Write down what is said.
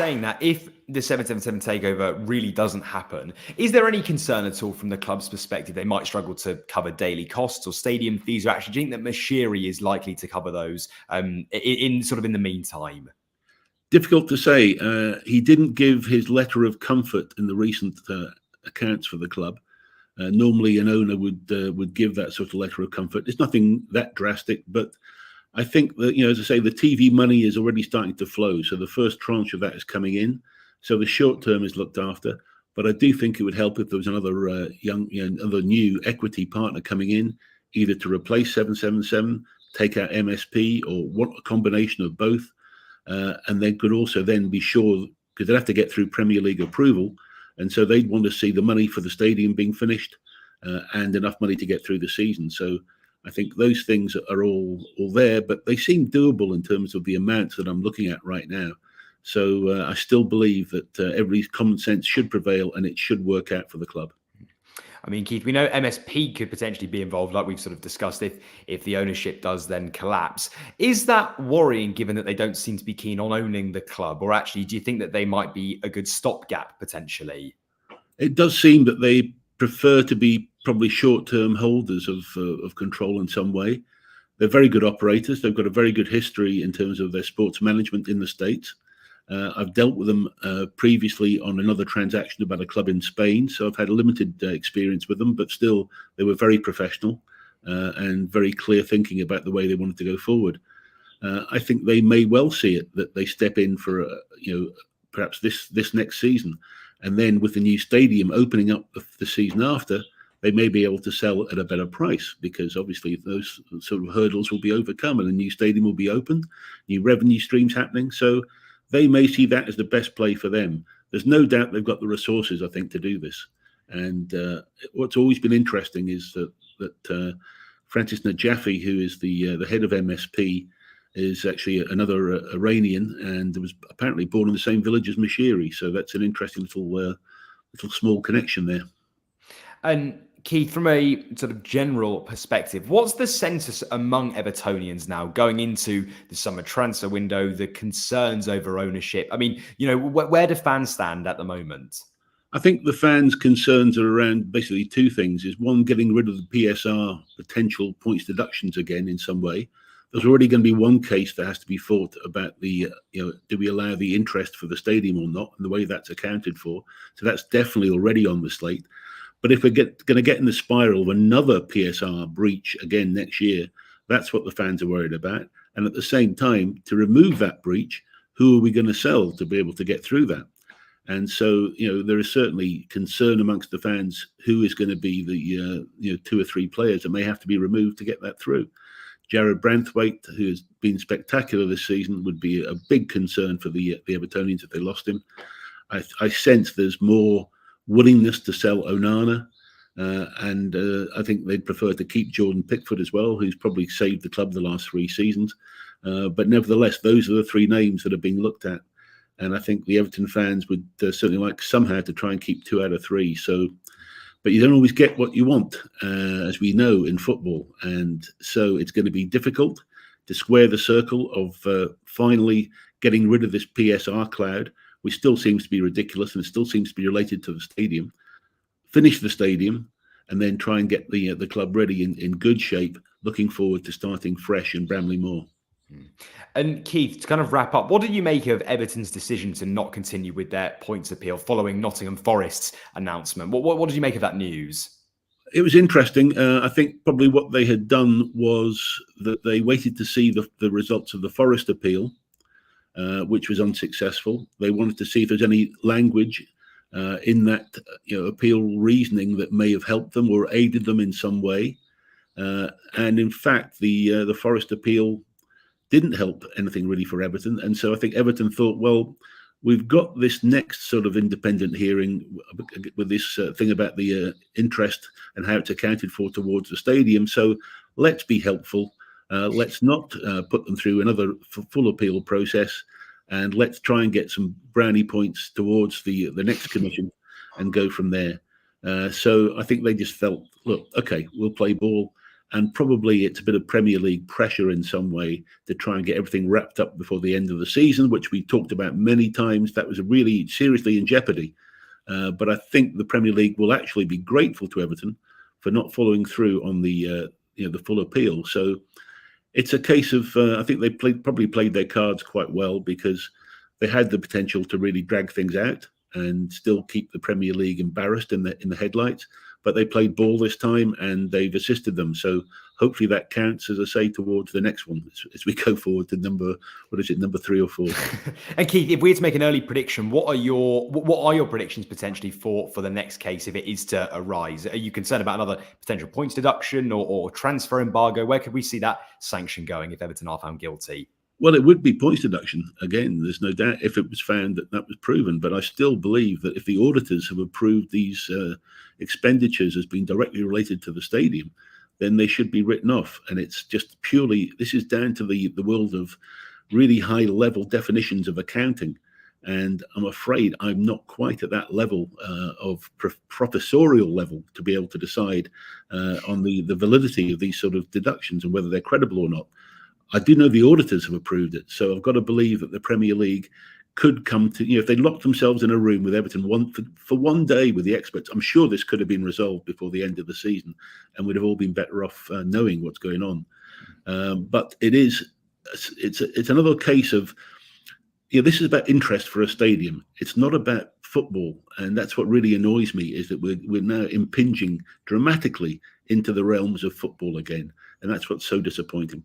saying that if the 777 takeover really doesn't happen, is there any concern at all from the club's perspective they might struggle to cover daily costs or stadium fees? Or actually, do you think that Mashiri is likely to cover those in the meantime? Difficult to say. He didn't give his letter of comfort in the recent accounts for the club. Normally, an owner would give that sort of letter of comfort. It's nothing that drastic, but I think that, as I say, the TV money is already starting to flow. So the first tranche of that is coming in. So the short term is looked after. But I do think it would help if there was another other new equity partner coming in, either to replace 777, take out MSP, or what a combination of both. And they could also then be sure, because they'd have to get through Premier League approval. And so they'd want to see the money for the stadium being finished and enough money to get through the season. So I think those things are all there, but they seem doable in terms of the amounts that I'm looking at right now. So I still believe that everybody's common sense should prevail and it should work out for the club. I mean, Keith, we know MSP could potentially be involved, like we've sort of discussed, if the ownership does then collapse. Is that worrying, given that they don't seem to be keen on owning the club? Or actually, do you think that they might be a good stopgap, potentially? It does seem that they prefer to be probably short-term holders of control in some way. They're very good operators. They've got a very good history in terms of their sports management in the States. I've dealt with them previously on another transaction about a club in Spain, so I've had a limited experience with them, but still they were very professional and very clear thinking about the way they wanted to go forward. I think they may well see it that they step in for perhaps this next season, and then with the new stadium opening up the season after, they may be able to sell at a better price, because obviously those sort of hurdles will be overcome and a new stadium will be open, new revenue streams happening. So they may see that as the best play for them. There's no doubt they've got the resources, I think, to do this. And what's always been interesting is that Francis Najafi, who is the head of MSP, is actually another Iranian and was apparently born in the same village as Mashiri. So that's an interesting little small connection there. And Keith, from a sort of general perspective, what's the census among Evertonians now going into the summer transfer window, the concerns over ownership? I mean, where do fans stand at the moment? I think the fans' concerns are around basically two things. Is one, getting rid of the PSR potential points deductions again in some way. There's already going to be one case that has to be fought about do we allow the interest for the stadium or not, and the way that's accounted for. So that's definitely already on the slate. But if we're going to get in the spiral of another PSR breach again next year, that's what the fans are worried about. And at the same time, to remove that breach, who are we going to sell to be able to get through that? And so, there is certainly concern amongst the fans who is going to be the 2 or 3 players that may have to be removed to get that through. Jared Branthwaite, who has been spectacular this season, would be a big concern for the Evertonians if they lost him. I sense there's more willingness to sell Onana, and I think they'd prefer to keep Jordan Pickford as well, who's probably saved the club the last 3 seasons. But nevertheless, those are the 3 names that are being looked at. And I think the Everton fans would certainly like somehow to try and keep 2 out of 3. But you don't always get what you want, as we know in football. And so it's going to be difficult to square the circle of finally getting rid of this PSR cloud, which still seems to be ridiculous and it still seems to be related to the stadium. Finish the stadium and then try and get the club ready in good shape, looking forward to starting fresh in Bramley Moor. And Keith, to kind of wrap up, what did you make of Everton's decision to not continue with their points appeal following Nottingham Forest's announcement? What did you make of that news? It was interesting. I think probably what they had done was that they waited to see the results of the Forest appeal, which was unsuccessful. They wanted to see if there's any language in that appeal reasoning that may have helped them or aided them in some way. And in fact, the Forest appeal didn't help anything really for Everton. And so I think Everton thought, well, we've got this next sort of independent hearing with this thing about the interest and how it's accounted for towards the stadium. So let's be helpful. Let's not put them through another full appeal process. And let's try and get some brownie points towards the next commission and go from there. So I think they just felt, look, okay, we'll play ball. And probably it's a bit of Premier League pressure in some way to try and get everything wrapped up before the end of the season, which we talked about many times. That was really seriously in jeopardy. But I think the Premier League will actually be grateful to Everton for not following through on the full appeal. So it's a case of I think they probably played their cards quite well, because they had the potential to really drag things out and still keep the Premier League embarrassed in the headlights. But they played ball this time, and they've assisted them. So hopefully that counts, as I say, towards the next one as we go forward to number 3 or 4. And Keith, if we had to make an early prediction, what are your predictions potentially for the next case if it is to arise? Are you concerned about another potential points deduction or transfer embargo? Where could we see that sanction going if Everton are found guilty? Well, it would be points deduction. Again, there's no doubt, if it was found that was proven. But I still believe that if the auditors have approved these expenditures as being directly related to the stadium, then they should be written off. And it's just purely, this is down to the world of really high level definitions of accounting. And I'm afraid I'm not quite at that level of professorial level to be able to decide on the validity of these sort of deductions and whether they're credible or not. I do know the auditors have approved it, so I've got to believe that the Premier League could come to, if they locked themselves in a room with Everton for one day with the experts, I'm sure this could have been resolved before the end of the season, and we'd have all been better off knowing what's going on. But it's another case of, this is about interest for a stadium. It's not about football, and that's what really annoys me, is that we're now impinging dramatically into the realms of football again, and that's what's so disappointing.